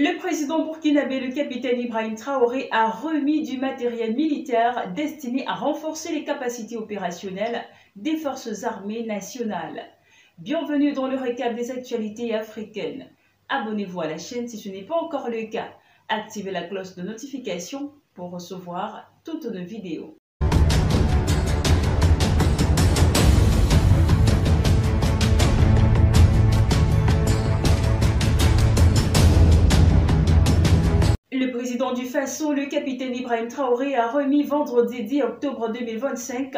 Le président burkinabé, le capitaine Ibrahim Traoré, a remis du matériel militaire destiné à renforcer les capacités opérationnelles des forces armées nationales. Bienvenue dans le récap des actualités africaines. Abonnez-vous à la chaîne si ce n'est pas encore le cas. Activez la cloche de notification pour recevoir toutes nos vidéos. Le président du Faso, le capitaine Ibrahim Traoré, a remis vendredi 10 octobre 2025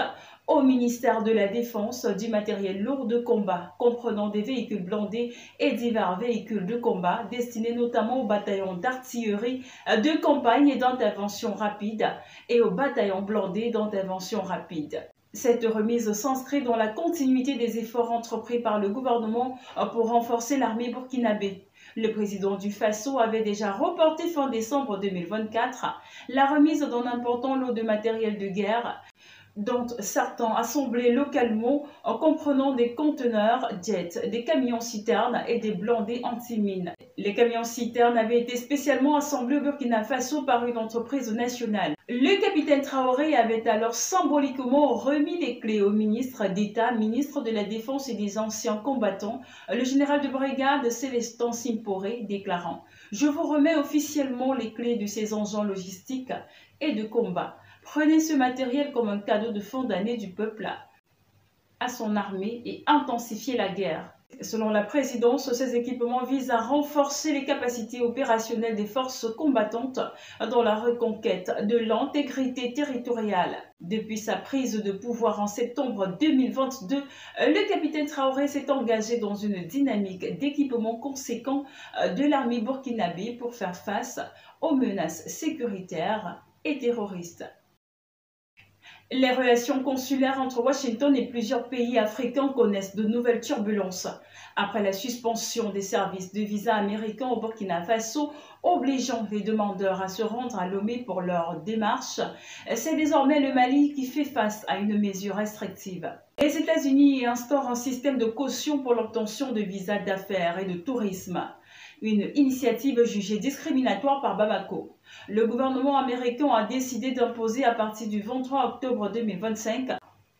au ministère de la Défense du matériel lourd de combat, comprenant des véhicules blindés et divers véhicules de combat destinés notamment aux bataillons d'artillerie de campagne et d'intervention rapide et aux bataillons blindés d'intervention rapide. Cette remise s'inscrit dans la continuité des efforts entrepris par le gouvernement pour renforcer l'armée burkinabé. Le président du Faso avait déjà reporté fin décembre 2024 la remise d'un important lot de matériel de guerre, dont certains assemblés localement en comprenant des conteneurs jets, des camions-citernes et des blindés anti-mines. Les camions-citernes avaient été spécialement assemblés au Burkina Faso par une entreprise nationale. Le capitaine Traoré avait alors symboliquement remis les clés au ministre d'État, ministre de la Défense et des anciens combattants, le général de brigade Célestin Simporé, déclarant « Je vous remets officiellement les clés de ces engins logistiques et de combat. Prenez ce matériel comme un cadeau de fin d'année du peuple à son armée et intensifiez la guerre. » Selon la présidence, ces équipements visent à renforcer les capacités opérationnelles des forces combattantes dans la reconquête de l'intégrité territoriale. Depuis sa prise de pouvoir en septembre 2022, le capitaine Traoré s'est engagé dans une dynamique d'équipement conséquent de l'armée burkinabé pour faire face aux menaces sécuritaires et terroristes. Les relations consulaires entre Washington et plusieurs pays africains connaissent de nouvelles turbulences. Après la suspension des services de visa américains au Burkina Faso, obligeant les demandeurs à se rendre à Lomé pour leur démarche, c'est désormais le Mali qui fait face à une mesure restrictive. Les États-Unis instaurent un système de caution pour l'obtention de visas d'affaires et de tourisme, une initiative jugée discriminatoire par Bamako. Le gouvernement américain a décidé d'imposer à partir du 23 octobre 2025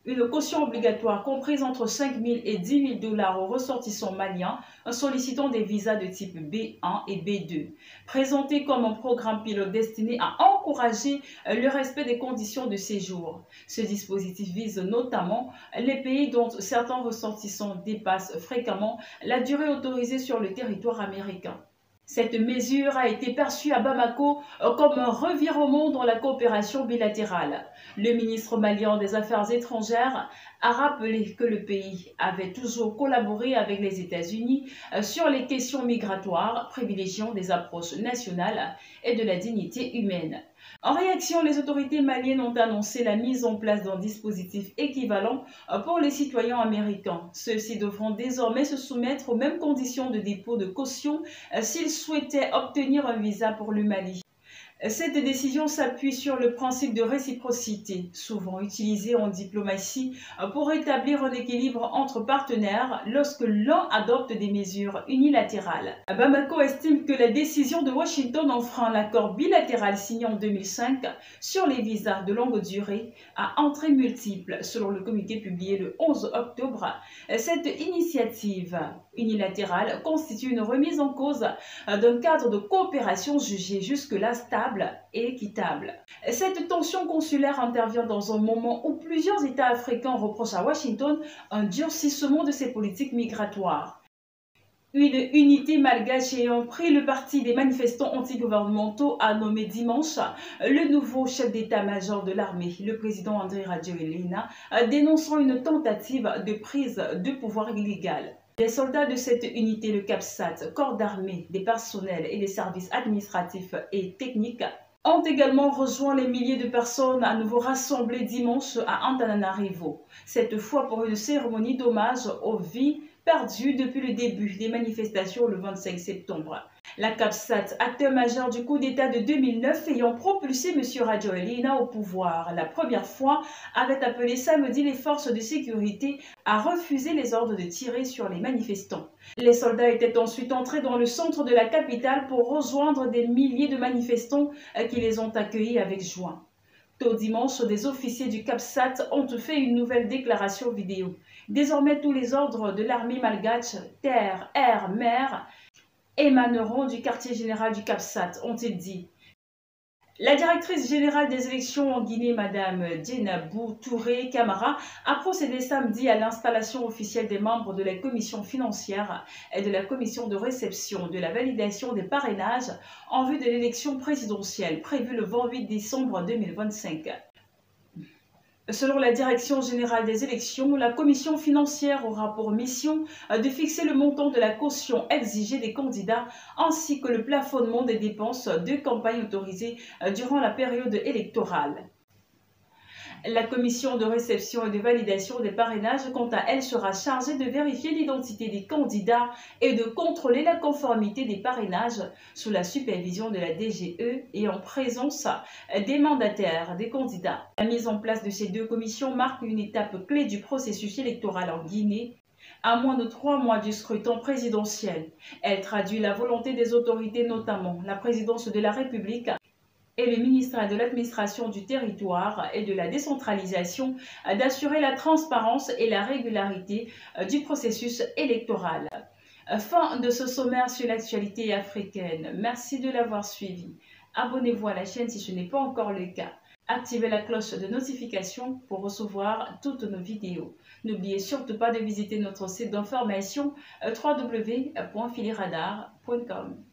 une caution obligatoire comprise entre 5 000 et 10 000 $ aux ressortissants maliens sollicitant des visas de type B1 et B2, présenté comme un programme pilote destiné à encourager le respect des conditions de séjour. Ce dispositif vise notamment les pays dont certains ressortissants dépassent fréquemment la durée autorisée sur le territoire américain. Cette mesure a été perçue à Bamako comme un revirement dans la coopération bilatérale. Le ministre malien des Affaires étrangères a rappelé que le pays avait toujours collaboré avec les États-Unis sur les questions migratoires, privilégiant des approches nationales et de la dignité humaine. En réaction, les autorités maliennes ont annoncé la mise en place d'un dispositif équivalent pour les citoyens américains. Ceux-ci devront désormais se soumettre aux mêmes conditions de dépôt de caution s'ils souhaitaient obtenir un visa pour le Mali. Cette décision s'appuie sur le principe de réciprocité, souvent utilisé en diplomatie pour établir un équilibre entre partenaires lorsque l'un adopte des mesures unilatérales. Bamako estime que la décision de Washington enfreint l'accord bilatéral signé en 2005 sur les visas de longue durée à entrées multiples. Selon le communiqué publié le 11 octobre, cette initiative unilatérale constitue une remise en cause d'un cadre de coopération jugé jusque-là stable et équitable. Cette tension consulaire intervient dans un moment où plusieurs États africains reprochent à Washington un durcissement de ses politiques migratoires. Une unité malgache ayant pris le parti des manifestants antigouvernementaux a nommé dimanche le nouveau chef d'état-major de l'armée, le président Andry Rajoelina, dénonçant une tentative de prise de pouvoir illégale. Les soldats de cette unité, le CAPSAT, corps d'armée, des personnels et des services administratifs et techniques, ont également rejoint les milliers de personnes à nouveau rassemblées dimanche à Antananarivo, cette fois pour une cérémonie d'hommage aux vies perdu depuis le début des manifestations le 25 septembre. La CAPSAT, acteur majeur du coup d'État de 2009 ayant propulsé M. Rajoelina au pouvoir la première fois, avait appelé samedi les forces de sécurité à refuser les ordres de tirer sur les manifestants. Les soldats étaient ensuite entrés dans le centre de la capitale pour rejoindre des milliers de manifestants qui les ont accueillis avec joie. Tôt dimanche, des officiers du CAPSAT ont fait une nouvelle déclaration vidéo. Désormais, tous les ordres de l'armée malgache, terre, air, mer, émaneront du quartier général du CAPSAT, ont-ils dit. La directrice générale des élections en Guinée, Mme Djenabou Touré Camara, a procédé samedi à l'installation officielle des membres de la commission financière et de la commission de réception de la validation des parrainages en vue de l'élection présidentielle prévue le 28 décembre 2025. Selon la Direction générale des élections, la commission financière aura pour mission de fixer le montant de la caution exigée des candidats ainsi que le plafonnement des dépenses de campagne autorisées durant la période électorale. La commission de réception et de validation des parrainages, quant à elle, sera chargée de vérifier l'identité des candidats et de contrôler la conformité des parrainages sous la supervision de la DGE et en présence des mandataires des candidats. La mise en place de ces deux commissions marque une étape clé du processus électoral en Guinée, à moins de 3 mois du scrutin présidentiel. Elle traduit la volonté des autorités, notamment la présidence de la République, et le ministère de l'Administration du Territoire et de la Décentralisation d'assurer la transparence et la régularité du processus électoral. Fin de ce sommaire sur l'actualité africaine. Merci de l'avoir suivi. Abonnez-vous à la chaîne si ce n'est pas encore le cas. Activez la cloche de notification pour recevoir toutes nos vidéos. N'oubliez surtout pas de visiter notre site d'information www.fileradar.com.